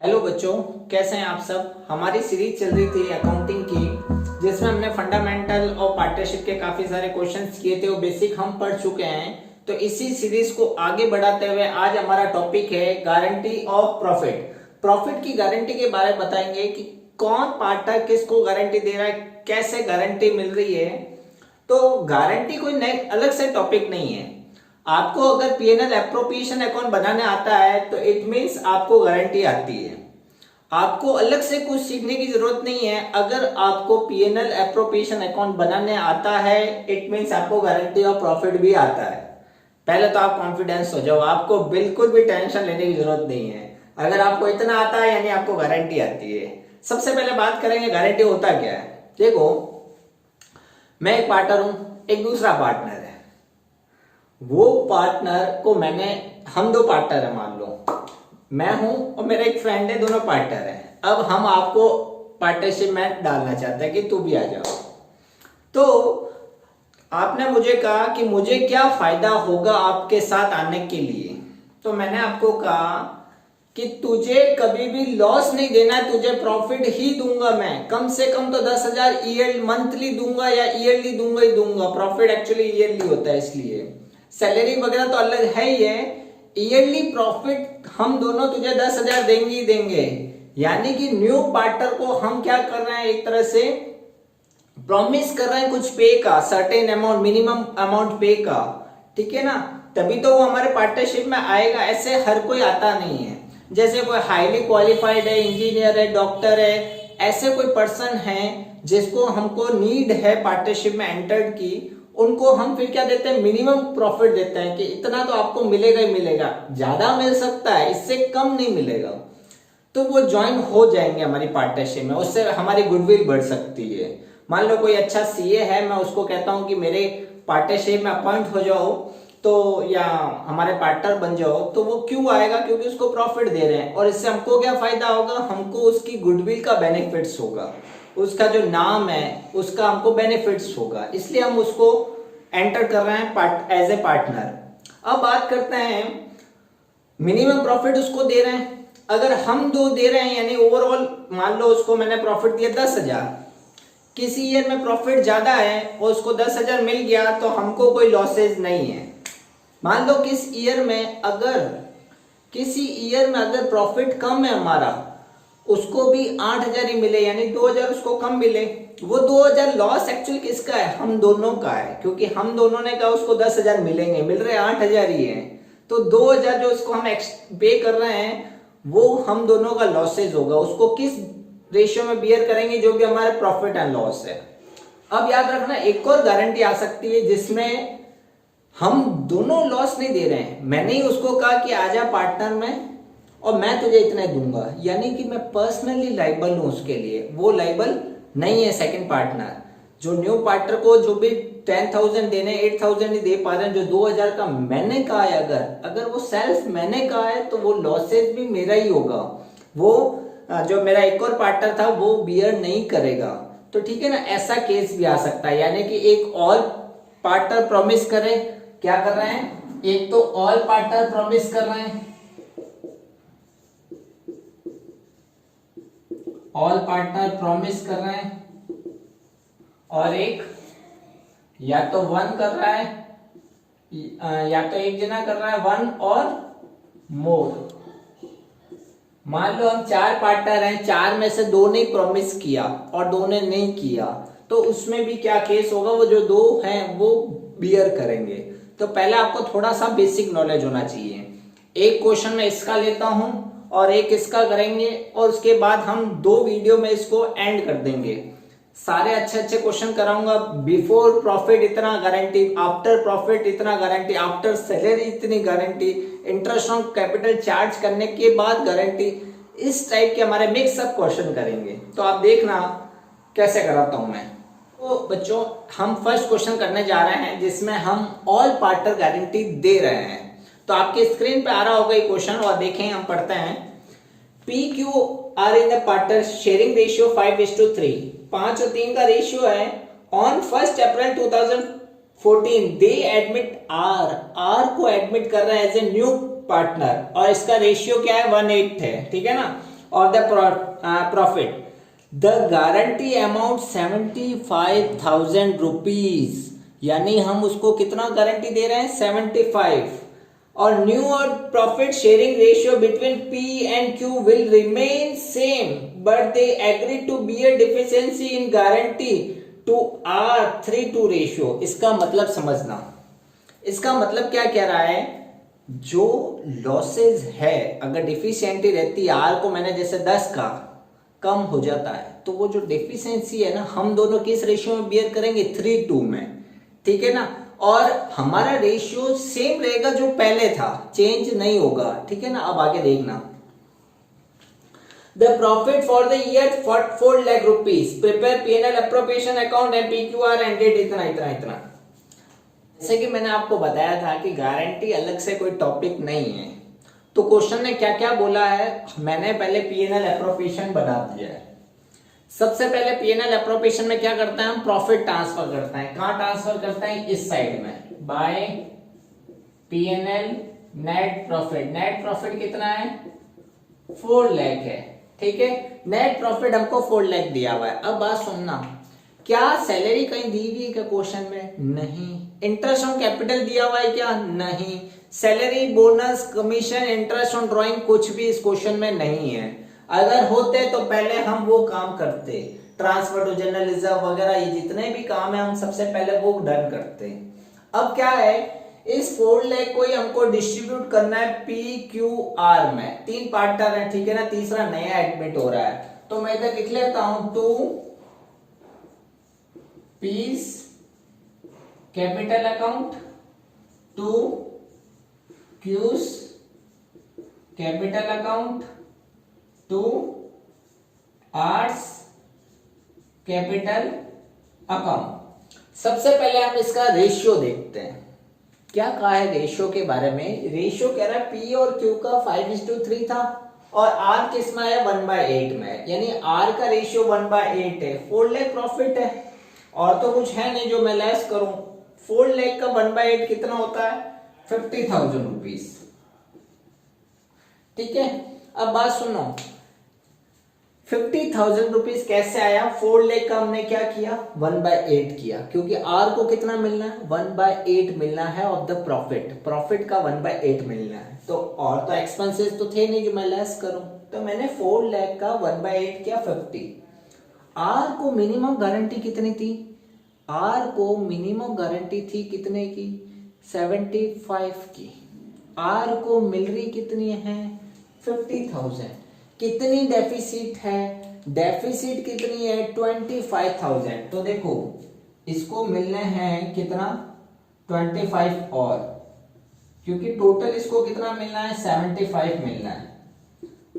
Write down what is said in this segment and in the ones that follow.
Hello बच्चों, कैसे हैं आप सब। हमारी सीरीज चल रही थी अकाउंटिंग की, जिसमें हमने फंडामेंटल और पार्टनरशिप के काफी सारे क्वेश्चंस किए थे। वो बेसिक हम पढ़ चुके हैं। तो इसी सीरीज को आगे बढ़ाते हुए आज हमारा टॉपिक है गारंटी ऑफ प्रॉफिट। प्रॉफिट की गारंटी के बारे में बताएंगे कि कौन पार्टनर किसको गारंटी दे रहा है, कैसे गारंटी मिल रही है। तो गारंटी कोई नए अलग से टॉपिक नहीं है। आपको अगर पीएनएल एप्रोप्रिएशन अकाउंट बनाने आता है तो इट मींस आपको गारंटी आती है। आपको अलग से कुछ सीखने की जरूरत नहीं है। अगर आपको पीएनएल एप्रोप्रिएशन अकाउंट बनाने आता है इट मींस आपको गारंटी ऑफ प्रॉफिट भी आता है। पहले तो आप कॉन्फिडेंस हो जाओ, आपको बिल्कुल भी टेंशन लेने की जरूरत नहीं है। अगर आपको इतना आता है यानी आपको गारंटी आती है। सबसे पहले बात करेंगे गारंटी होता क्या है। देखो, मैं एक पार्टनर हूं, एक दूसरा पार्टनर है। वो पार्टनर को हम दो पार्टनर है, मान लो मैं हूं और मेरा एक फ्रेंड है, दोनों पार्टनर है। अब हम आपको पार्टनरशिप में डालना चाहते हैं कि तू भी आ जाओ। तो आपने मुझे कहा कि मुझे क्या फायदा होगा आपके साथ आने के लिए। तो मैंने आपको कहा कि तुझे कभी भी लॉस नहीं देना है, तुझे प्रॉफिट ही दूंगा। मैं कम से कम तो 10,000 ईयर मंथली दूंगा या ईयरली दूंगा ही दूंगा। प्रॉफिट एक्चुअली ईयरली होता है, इसलिए सैलरी वगैरह तो अलग है ही है। ईयरली प्रॉफिट हम दोनों तुझे 10,000 देंगे ही देंगे। यानी कि न्यू पार्टनर को हम क्या कर रहे हैं, एक तरह से प्रॉमिस कर रहे हैं कुछ पे का, सर्टेन अमाउंट, मिनिमम अमाउंट पे का। ठीक है ना, तभी तो वो हमारे पार्टनरशिप में आएगा। ऐसे हर कोई आता नहीं है। जैसे कोई हाईली क्वालिफाइड है, इंजीनियर है, डॉक्टर है, ऐसे कोई पर्सन है जिसको हमको नीड है पार्टनरशिप में एंटर्ड की, उनको हम फिर क्या देते हैं, मिनिमम प्रॉफिट देते हैं कि इतना तो आपको मिलेगा ही मिलेगा। ज्यादा मिल सकता है, इससे कम नहीं मिलेगा। तो वो ज्वाइन हो जाएंगे हमारी पार्टनरशिप में। उससे हमारी गुडविल बढ़ सकती है। मान लो कोई अच्छा सीए है, मैं उसको कहता हूं कि मेरे पार्टनरशिप में अपॉइंट हो जाओ तो, या हमारे पार्टनर बन जाओ, तो वो क्यों आएगा, क्योंकि उसको प्रॉफिट दे रहे हैं। और इससे हमको क्या फायदा होगा, हमको उसकी गुडविल का बेनिफिट्स होगा, उसका जो नाम है उसका हमको बेनिफिट्स होगा। इसलिए हम उसको एंटर कर रहे हैं एज ए पार्टनर। अब बात करते हैं, मिनिमम प्रॉफिट उसको दे रहे हैं। अगर हम दो दे रहे हैं यानी ओवरऑल मान लो उसको मैंने प्रॉफिट दिया 10,000, किसी ईयर में प्रॉफिट ज्यादा है और उसको 10,000 मिल गया तो हमको कोई लॉसेज नहीं है। मान लो किसी ईयर में अगर प्रॉफिट कम है हमारा, उसको भी 8,000 ही मिले यानी 2,000 उसको कम मिले। वो 2,000 लॉस एक्चुअली किसका है, हम दोनों का है, क्योंकि हम दोनों ने कहा उसको 10,000 मिलेंगे, मिल रहे 8,000 ही है। तो 2,000 जो उसको हम पे कर रहे हैं वो हम दोनों का लॉसेज होगा। उसको किस रेशियो में बियर करेंगे, जो भी हमारे प्रॉफिट एंड लॉस है। अब याद रखना, एक और गारंटी आ सकती है जिसमें हम दोनों लॉस नहीं दे रहे हैं। मैंने ही उसको कहा कि आजा पार्टनर में और मैं तुझे इतने दूंगा, यानी कि मैं पर्सनली लाइबल हूं उसके लिए, वो लाइबल नहीं है सेकंड पार्टनर। जो न्यू पार्टनर को जो भी 10,000 देने, 8,000 ही दे पा रहे हैं, जो 2,000 का मैंने कहा है, अगर वो सेल्फ मैंने कहा है तो वो लॉसेज भी मेरा ही होगा। वो जो मेरा एक और पार्टनर था वो बियर नहीं करेगा। तो ठीक है ना, ऐसा केस भी आ सकता है। यानी कि एक ऑल पार्टनर प्रॉमिस करे, क्या कर रहे हैं, एक तो ऑल पार्टनर प्रॉमिस कर रहे हैं, ऑल पार्टनर प्रॉमिस कर रहे हैं, और एक या तो वन कर रहा है या तो एक जना कर रहा है, वन और मोर। मान लो हम 4 पार्टनर हैं, 4 में से 2 ने प्रॉमिस किया और 2 ने नहीं किया, तो उसमें भी क्या केस होगा, वो जो 2 हैं वो बियर करेंगे। तो पहले आपको थोड़ा सा बेसिक नॉलेज होना चाहिए। एक क्वेश्चन में इसका लेता हूं और एक इसका करेंगे, और उसके बाद हम 2 वीडियो में इसको एंड कर देंगे। सारे अच्छे अच्छे क्वेश्चन कराऊंगा। बिफोर प्रॉफिट इतना गारंटी, आफ्टर प्रॉफिट इतना गारंटी, आफ्टर सैलरी इतनी guarantee, interest on capital charge करने के बाद गारंटी। इस टाइप के हमारे मिक्सअप क्वेश्चन करेंगे। तो आप देखना कैसे कराता हूं मैं। तो बच्चों, हम फर्स्ट क्वेश्चन करने जा रहे हैं जिसमें हम ऑल पार्टनर गारंटी दे रहे हैं। तो आपके स्क्रीन पे आ रहा होगा ये क्वेश्चन, और देखें हम पढ़ते हैं। P Q R in the partner sharing ratio 5:3, 5 और 3 का रेशियो है। On 1 April 2014 they admit R को एडमिट कर रहा है एज ए न्यू पार्टनर, और इसका रेशियो क्या है, 1:8 है। ठीक है ना, और the profit. The guarantee amount 75,000 rupees, यानी हम उसको कितना गारंटी दे रहे हैं 75। और न्यू और profit sharing ratio between P and Q will remain same but they agree to bear deficiency in guarantee to R3:2 ratio. इसका मतलब समझना, इसका मतलब क्या कह रहा है, जो लॉसेज है अगर डिफिशियंटी रहती है R को मैंने जैसे 10 का कम हो जाता है तो वो जो डेफिशिएंसी है ना हम दोनों किस रेशियो में बियर करेंगे 3:2 में, ठीक है ना। और हमारा रेशियो सेम रहेगा जो पहले था, चेंज नहीं होगा, ठीक है ना। अब आगे देखना, the profit for the year 4 lakh rupees, prepare P&L appropriation account and PQR ended इतना इतना इतना। जैसे कि मैंने आपको बताया था कि गारंटी अलग से कोई टॉपिक नहीं है, तो क्वेश्चन ने क्या क्या बोला है, मैंने पहले P&L अप्रोप्रिएशन बना दिया है। सबसे पहले P&L अप्रोप्रिएशन में क्या करते हैं हम, प्रॉफिट ट्रांसफर करते हैं। कहां ट्रांसफर करते हैं, इस साइड में, by P&L net profit. Net profit कितना है 4 लाख है, ठीक है। नेट प्रॉफिट हमको 4 लाख दिया हुआ है। अब बात सुनना, क्या सैलरी कहीं दी हुई है क्या क्वेश्चन में, नहीं। इंटरेस्ट ऑन कैपिटल दिया हुआ है क्या, नहीं। Salary, bonus, commission, interest on drawing कुछ भी इस क्वेश्चन में नहीं है। अगर होते तो पहले हम वो काम करते, ट्रांसफर टू जनरल रिजर्व वगैरह, ये जितने भी काम है हम सबसे पहले वो डन करते। अब क्या है, इस 4 लाख को ही हमको डिस्ट्रीब्यूट करना है PQR में। 3 पार्टनर है, ठीक है ना, तीसरा नया एडमिट हो रहा है, तो मैं इधर लिख लेता हूं 2 P's capital account, 2 Q's capital account, 2 R's capital account. सबसे पहले हम इसका रेशियो देखते हैं, क्या कहा है रेशियो के बारे में। रेशियो कह रहा है P और Q का 5:3 था और R किस में है 1/8 में, यानी R का रेशियो 1/8 है। 4 लाख प्रॉफिट है और तो कुछ है नहीं जो मैं लेस करूं। 4 लाख का 1/8 कितना होता है 50,000 रुपीज, ठीक है। अब बात सुनो, 50,000 रुपीज कैसे आया, 4 लाख का हमने क्या किया 1/8 किया, क्योंकि R को कितना मिलना है 1/8 मिलना है ऑफ द प्रॉफिट, प्रॉफिट का 1/8 मिलना है। तो और तो एक्सपेंसेस तो थे नहीं जो मैं लेस करूं, तो मैंने 4 लाख का 1/8 किया 50। R को मिनिमम गारंटी कितनी थी, R को मिनिमम गारंटी थी कितने की 75 की। R को मिल रही कितनी है 50,000। कितनी डेफिसिट है, डेफिसिट कितनी है 25,000। तो देखो इसको मिलने हैं कितना 25 और, क्योंकि टोटल इसको कितना मिलना है 75 मिलना है।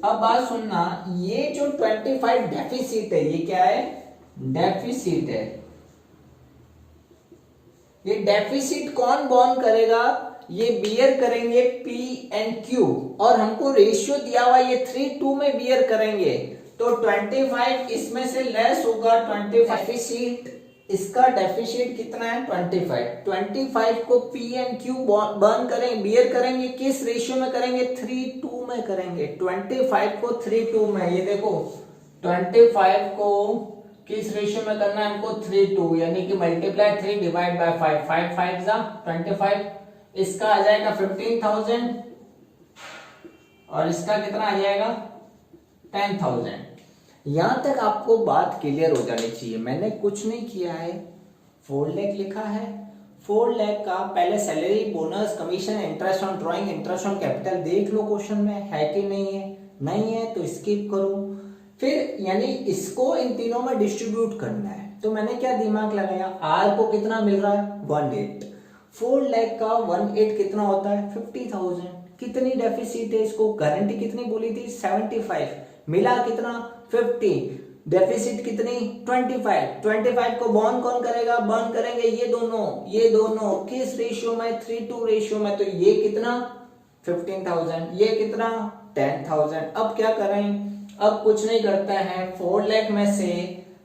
अब बात सुनना, ये जो 25 डेफिसिट है ये क्या है डेफिसिट है। ये डेफिसिट कौन बॉर्न करेगा, ये बियर करेंगे P एंड Q, और हमको रेशियो दिया हुआ ये 3:2 में बियर करेंगे, तो 25 इसमें से लेस होगा 25। डेफिसिट, इसका डेफिसिट कितना है 25 को P एंड Q बर्न करेंगे, बियर करेंगे, किस रेशियो में करेंगे 3:2 में करेंगे। 25 को 3:2 में, ये देखो 25 को किस रेशियो में करना है हमको 3:2, यानी कि मल्टीप्लाई 3 डिवाइड बाय 5, 5 5 जा 25, इसका आ जाएगा 15,000 और इसका कितना आ जाएगा 10,000। यहां तक आपको बात क्लियर हो जानी चाहिए। मैंने कुछ नहीं किया है, 4 लाख लिखा है, 4 लाख का पहले salary, bonus, commission, interest on drawing, interest on capital देख लो क्वेश्चन में है कि नहीं है, नहीं है तो स्किप करो। फिर यानी इसको इन तीनों में डिस्ट्रीब्यूट करना है, तो मैंने क्या दिमाग लगाया, R को कितना मिल रहा है 1/8, 4 लाख का 1/8 कितना होता है 50,000। कितनी डेफिसिट है, इसको गारंटी कितनी बोली थी 75, मिला कितना 50, डेफिसिट कितनी 25 को बॉर्न कौन करेगा, बॉर्न करेंगे ये दोनों किस रेशियो में 3:2 रेशियो में, तो ये कितना 15,000, ये कितना 10,000। अब क्या करें, अब कुछ नहीं करता है, 4 लाख में से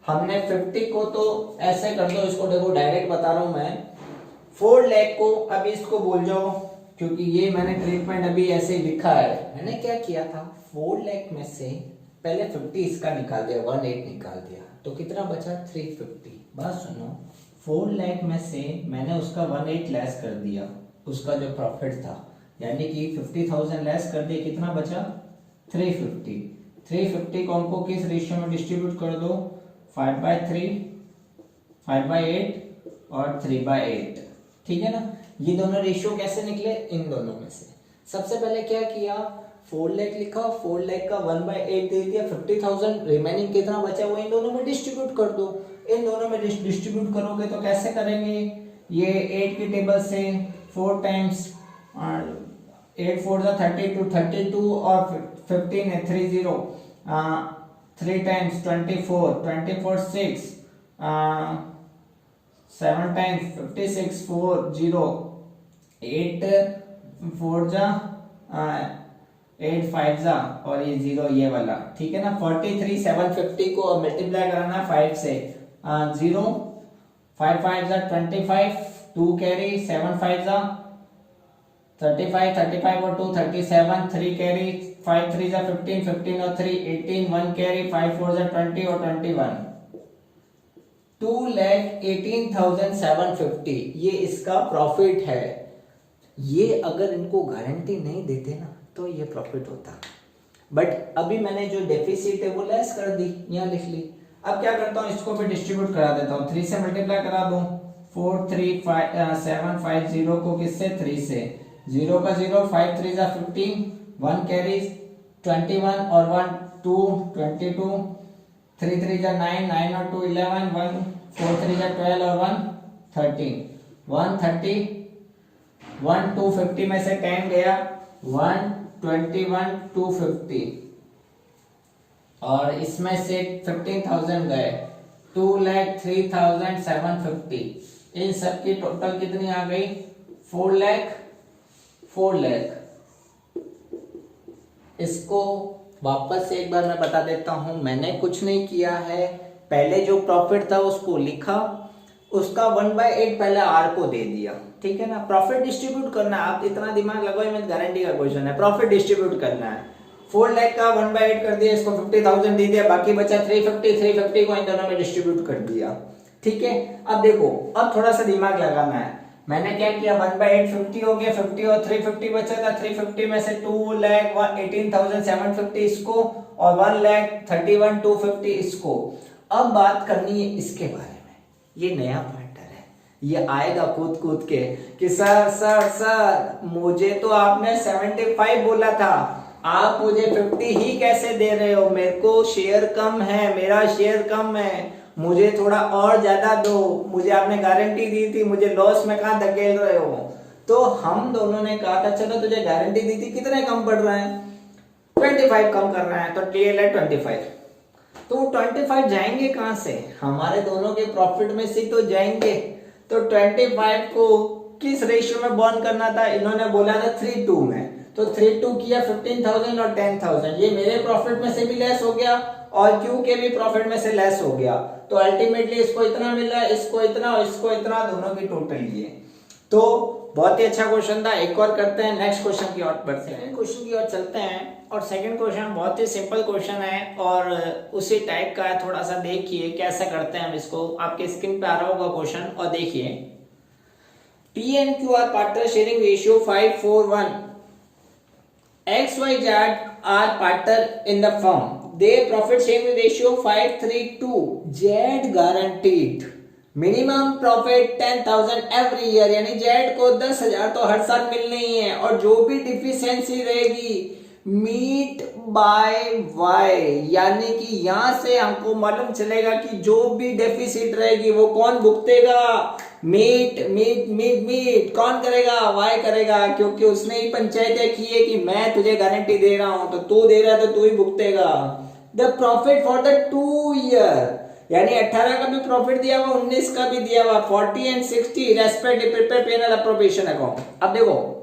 हमने 50 को तो ऐसे कर दो, इसको देखो डायरेक्ट बता रहा हूं मैं, 4 लाख को अभी इसको बोल जाओ, क्योंकि ये मैंने ट्रीटमेंट अभी ऐसे ही लिखा है। मैंने क्या किया था 4 लाख में से पहले 50 इसका निकाल दिया, 18 निकाल दिया, तो कितना बचा 350। बात सुनो, 4 लाख में से मैंने उसका 18 लेस कर दिया, उसका जो प्रॉफिट था, यानी कि 50,000 लेस कर दिया, कितना बचा 350। 350 को हमको किस रेशियो में डिस्ट्रीब्यूट कर दो, 5/3, 5/8 और 3/8, ठीक है ना। ये दोनों रेशियो कैसे निकले, इन दोनों में से। सबसे पहले क्या किया, 4 लाख लिखा, 4 लाख का 1/8 दे दिया, 50,000 रिमेनिंग कितना बचा वो इन दोनों में डिस्ट्रीब्यूट कर दो। इन दोनों में डिस्ट्रीब्यूट करोगे तो कैसे करेंगे, ये 8 की टेबल से 4 टाइम्स 8 4 32, 32 और 15 है 30, 3 टाइम्स 24, 24 6, 7 टाइम्स 56, 4 0, 8 4 जा 8 5 जा और ये 0 ये वाला, ठीक है ना। 43 750 को मल्टीप्लाई कराना 5 से, 0 5 5 जा 25, 2 कैरी, 7 5 जा 35, 35 और 2 37, 3 कैरी, 5 3 जा 15, 15 और 3 18, 1 कैरी, 5 4 जा 20 और 21, 2,18,750 ये इसका प्रॉफिट है। ये अगर इनको गारंटी नहीं देते ना तो ये प्रॉफिट होता, बट अभी मैंने जो डेफिसिट है वो लेस कर दी, यहाँ लिख ली। अब क्या करता हूँ, इसको भी डिस्ट्रीब्यूट करा देता हूँ, 3 से मल्टीप्लाई करा दूं, 4 3 5 7 5 0 को किससे 3 से, 0 का 0, 5 3 जा 15, 1 कैरी 21 और 1 2 22, 3 3 जा 9, 9 और 2 11, 1 4 3 जा 12 और 1 13, 130, 1 250 में से 10 गया, 121 250 और इसमें से 15,000 गए, 2,03,750। इन सब की टोटल कितनी आ गई, 4 लाख। इसको वापस से एक बार मैं बता देता हूं, मैंने कुछ नहीं किया है, पहले जो प्रॉफिट था उसको लिखा, उसका 1/8 पहले आर को दे दिया, ठीक है ना। प्रॉफिट डिस्ट्रीब्यूट करना है, आप इतना दिमाग लगाओ, मैं गारंटी का क्वेश्चन है, प्रॉफिट डिस्ट्रीब्यूट करना है। 4 लाख का 1/8 कर दिया, इसको 50,000 दे दिया, बाकी बचा 350 को इन दोनों में डिस्ट्रीब्यूट कर दिया, ठीक है। अब देखो, अब थोड़ा सा दिमाग लगाना है, मैंने क्या किया, 1/8 50 हो गया, 50 और 350 बचा था, 350 में से 2,18,750 इसको और 1,31,250 इसको। अब बात करनी है इसके बारे में, ये नया पार्टनर है, ये आएगा कूद कूद के कि सर सर सर मुझे तो आपने 75 बोला था, आप मुझे 50 ही कैसे दे रहे हो, मेरे को शेयर कम है, मेरा शेयर कम है, मुझे थोड़ा और ज्यादा दो, मुझे आपने गारंटी दी थी, मुझे लॉस में कहां धकेल रहे हो। तो हम दोनों ने कहा था चलो तुझे गारंटी दी थी, कितने कम पड़ रहा है, 25 कम कर रहा है, तो टीएल है 25, तो 25 जाएंगे कहां से, हमारे दोनों के प्रॉफिट में से तो जाएंगे। तो 25 को किस रेशियो में बॉन्ड करना था, इन्होंने बोला था 3:2 में, तो 3:2 किया 15,000 और 10,000, ये मेरे प्रॉफिट में से भी लेस हो गया और क्यू के भी प्रॉफिट में से लेस हो गया, तो अल्टीमेटली इसको इतना मिला, इसको इतना और इसको इतना, दोनों की टोटल ये। तो बहुत ही अच्छा क्वेश्चन था, एक और करते हैं, नेक्स्ट क्वेश्चन की ओर बढ़ते हैं, क्वेश्चन की ओर चलते हैं। और सेकंड क्वेश्चन बहुत ही सिंपल क्वेश्चन है और उसी टाइप का है, थोड़ा सा देखिए कैसे करते हैं हम इसको, आपके स्क्रीन पे आ रहा होगा क्वेश्चन और देखिए। P and Q R partner sharing ratio 5:4:1, XYZ are partner in the firm, their profit sharing ratio 5:3:2, Z guaranteed minimum profit 10,000 every year, यानी जेड को 10,000 तो हर साल मिलनी ही है, और जो भी डिफिशियंसी रहेगी मीट बाय वाई, यानी कि यहां से हमको मालूम चलेगा कि जो भी डेफिसिट रहेगी वो कौन भुगतेगा, मीट मीट मीट मीट कौन करेगा, वाई करेगा, क्योंकि उसने ही पंचायत की है कि मैं तुझे गारंटी दे रहा हूं, तो तू दे रहा है तो तू ही भुगतेगा। The profit for the 2 year, यानी 18 का भी प्रॉफिट दिया हुआ, 19 का भी दिया हुआ, 40 and 60 respect prepare P and L appropriation account. अब देखो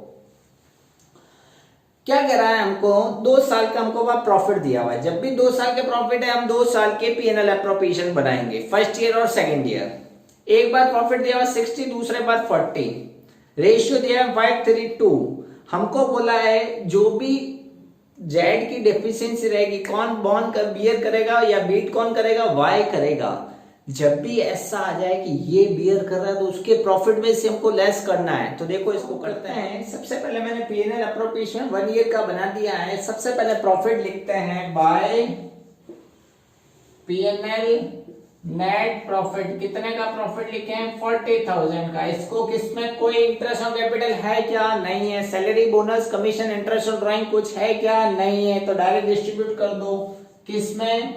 क्या कह रहा है, हमको 2 साल का हमको वहां प्रॉफिट दिया हुआ है, जब भी 2 साल के प्रॉफिट है हम 2 साल के पीएनएल अप्रोप्रिएशन बनाएंगे, फर्स्ट ईयर और सेकंड ईयर। एक बार प्रॉफिट दिया हुआ 60, दूसरे बार 40, रेशियो दिया है 5:3:2। हमको बोला है जो भी जेड की डेफिशिएंसी रहेगी, कौन बॉन्ड कर बियर करेगा या बीट कौन करेगा, वाई करेगा। जब भी ऐसा आ जाए कि ये बियर कर रहा है तो उसके प्रॉफिट में से हमको लेस करना है। तो देखो इसको करते हैं। सबसे पहले मैंने पीएनएल अप्रोप्रिएशन 1 ईयर का बना दिया है। सबसे पहले प्रॉफिट लिखते हैं बाय पीएनएल नेट प्रॉफिट। कितने का प्रॉफिट लिखे हैं, 40,000 का। इसको किसमें कोई इंटरेस्ट ऑन कैपिटल है क्या, नहीं है। Salary bonus commission interest on drawing कुछ है क्या, नहीं है। तो डायरेक्ट डिस्ट्रीब्यूट कर दो किसमें,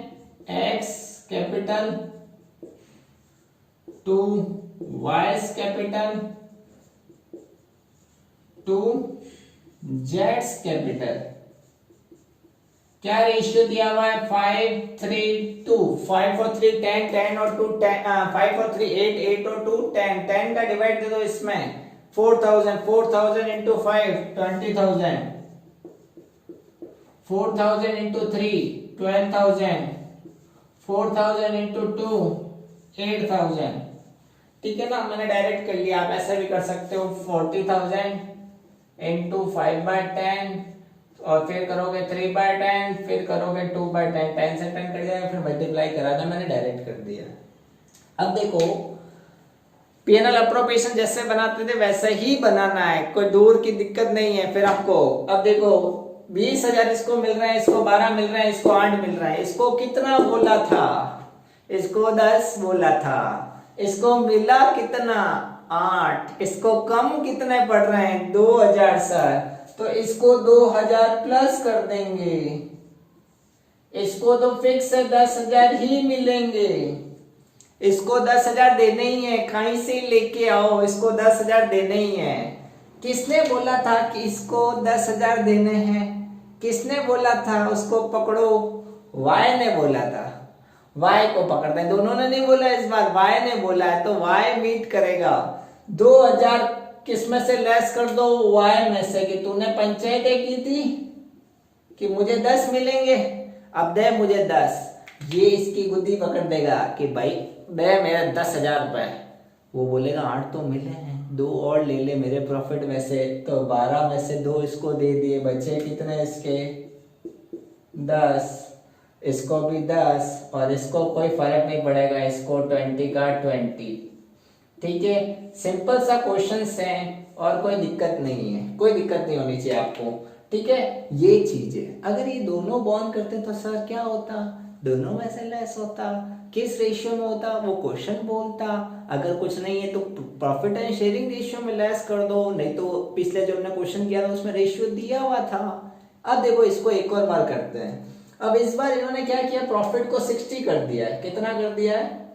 X capital to Y's capital to जेड्स कैपिटल। क्या रेशियो दिया हुआ है, 5:3:2। 5 और 3 10, 10 और 2 10, 5 और 3 8, 8 और 2 10, 10 का डिवाइड दे दो इसमें। 4,000, 4,000 इंटू 5 20,000, 4,000 इंटू 3 12,000, 4,000 इंटू 2 8,000। ठीक है ना, मैंने डायरेक्ट कर लिया। आप ऐसा भी कर सकते हो, 40,000 इंटू 5/10 और फिर करोगे 3/10, फिर करोगे 2/10, 10 से 10 कट जाएगा, फिर मल्टीप्लाई करा दो। मैंने डायरेक्ट कर दिया। अब देखो पीएनएल अप्रोप्रिएशन जैसे बनाते थे वैसे ही बनाना है, कोई दूर की दिक्कत नहीं है फिर आपको। अब देखो 20,000 इसको मिल रहे हैं, इसको 12 मिल रहे हैं, इसको 8 मिल रहा है। इसको कितना बोला था, इसको 10 बोला था। इसको मिला कितना, 8। इसको कम कितने पड़ रहे हैं, 2,000 सर। तो इसको 2,000 प्लस कर देंगे। इसको तो फिक्स है 10,000 ही मिलेंगे। इसको 10,000 देने ही है, कहीं से लेके आओ, इसको 10,000 देने ही है। किसने बोला था कि इसको 10,000 देने हैं, किसने बोला था, उसको पकड़ो। वाई ने बोला था, वाई को पकड़ते हैं। दोनों ने नहीं बोला इस बार, वाई ने बोला है। तो वाई मीट करेगा। 2,000 किस में से लेस कर दो, वाई में से। कि तूने पंचायत की थी कि मुझे 10 मिलेंगे, अब दे मुझे 10। ये इसकी गुद्दी पकड़ देगा कि भाई दे मेरे 10,000 रुपए। वो बोलेगा 8 तो मिले हैं, 2 और ले ले मेरे प्रॉफिट में से। तो 12 में से 2 इसको दे दिए, बचे कितने इसके, 10। इसको भी 10 और इसको कोई फर्क नहीं पड़ेगा, इसको 20 का 20। ठीक है, सिंपल सा क्वेश्चन है और कोई दिक्कत नहीं है, कोई दिक्कत नहीं होनी चाहिए आपको। ठीक है, ये चीज है। अगर ये दोनों बॉन्ड करते तो सर क्या होता, दोनों में से लेस होता। किस रेशियो में होता, वो क्वेश्चन बोलता। अगर कुछ नहीं है तो प्रॉफिट एंड शेयरिंग रेशियो में लेस कर दो, नहीं तो पिछले जो हमने क्वेश्चन किया था उसमें रेशियो दिया हुआ था। अब देखो इसको एक और बार करते हैं। अब इस बार इन्होंने क्या किया, प्रॉफिट को 60 कर दिया है। कितना कर दिया है,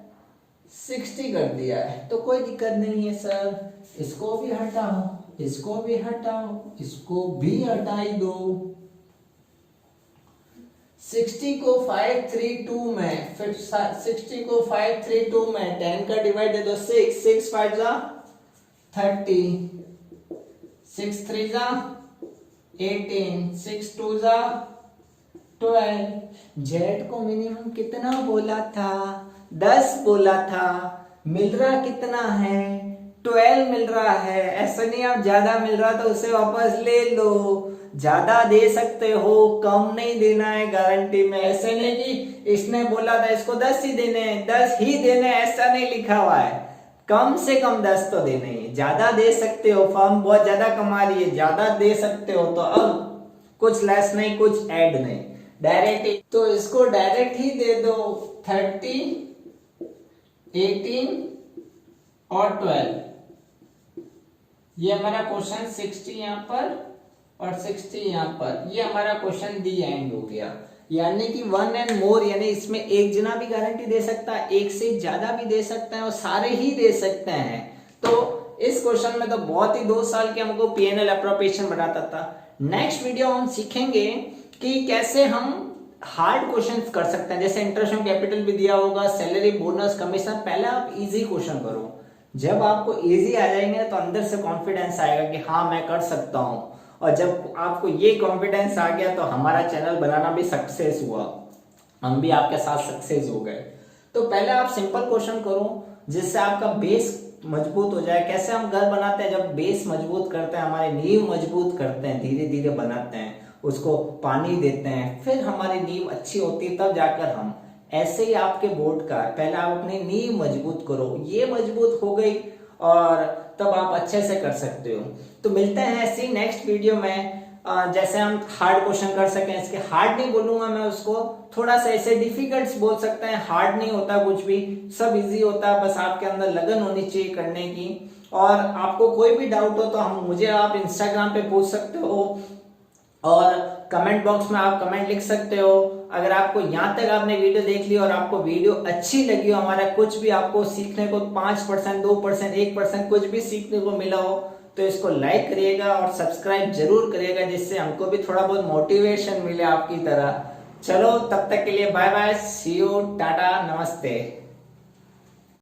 60 कर दिया है। तो कोई दिक्कत नहीं है सर, इसको भी हटाओ, इसको भी हटाओ, इसको भी हटा ही दो। 60 को 532 में, फिर 60 को 532 में 10 का डिवाइड दे दो, 6 6 5 जा 30, 6 3 जा 18, 6 2 जा 12। जेड को मिनिमम कितना बोला था, 10 बोला था। मिल रहा कितना है, 12 मिल रहा है। ऐसा नहीं आप ज्यादा मिल रहा तो उसे वापस ले लो, ज्यादा दे सकते हो, कम नहीं देना है गारंटी में। ऐसे नहीं कि इसने बोला था इसको 10 ही देने हैं, 10 ही देने हैं, ऐसा नहीं लिखा हुआ है। कम से कम 10 तो देने ही। ज्यादा दे सकते हो, फर्म बहुत ज्यादा कमा रही है, ज्यादा दे सकते हो। तो अब कुछ लेस नहीं, कुछ ऐड नहीं, डायरेक्ट। तो इसको डायरेक्ट ही दे दो, 30, 18 और 12। ये हमारा क्वेश्चन 60 यहाँ पर और 60 यहाँ पर, ये हमारा क्वेश्चन दी एंड हो गया। यानी कि 1 एंड मोर, यानी इसमें एक जना भी गारंटी दे सकता है, एक से ज्यादा भी दे सकता है और सारे ही दे सकते हैं। तो इस क्वेश्चन में तो बहुत ही 2 साल के हमको पीएनएल अप्रोप्रिएशन बनाता था। नेक्स्ट वीडियो हम सीखेंगे कि कैसे हम हार्ड क्वेश्चंस कर सकते हैं, जैसे इंटरेस्ट ऑन कैपिटल भी दिया होगा, सैलरी बोनस कमीशन। पहले आप इजी क्वेश्चन करो, जब आपको इजी आ जाएंगे तो अंदर से कॉन्फिडेंस आएगा कि हाँ मैं कर सकता हूँ। और जब आपको ये कॉन्फिडेंस आ गया तो हमारा चैनल बनाना भी सक्सेस हुआ, हम भी आपके साथ सक्सेस हो गए। तो पहले आप सिंपल क्वेश्चन करो जिससे आपका बेस मजबूत हो जाए। कैसे हम घर बनाते हैं, जब बेस मजबूत करते हैं, हमारे नींव मजबूत करते हैं, धीरे धीरे बनाते हैं। उसको पानी देते हैं, फिर हमारी नींव अच्छी होती है, तब जाकर हम ऐसे ही आपके बोर्ड का पहले आप अपनी नींव मजबूत करो, ये मजबूत हो गई और तब आप अच्छे से कर सकते हो। तो मिलते हैं ऐसी नेक्स्ट वीडियो में, जैसे हम हार्ड क्वेश्चन कर सकें। इसके हार्ड नहीं बोलूंगा मैं, उसको थोड़ा सा ऐसे डिफिकल्ट बोल सकते हैं। हार्ड नहीं होता कुछ भी, सब इजी होता है, बस आपके अंदर लगन होनी चाहिए करने की। और आपको कोई भी डाउट हो तो हम मुझे आप इंस्टाग्राम पे पूछ सकते हो और कमेंट बॉक्स में आप कमेंट लिख सकते हो। अगर आपको यहाँ तक आपने वीडियो देख ली और आपको वीडियो अच्छी लगी हो, हमारा कुछ भी आपको सीखने को 5%, 2%, 1% कुछ भी सीखने को मिला हो, तो इसको लाइक करिएगा और सब्सक्राइब जरूर करिएगा, जिससे हमको भी थोड़ा बहुत मोटिवेशन मिले आपकी तरह। चलो तब तक के लिए bye bye, see you, tata, नमस्ते।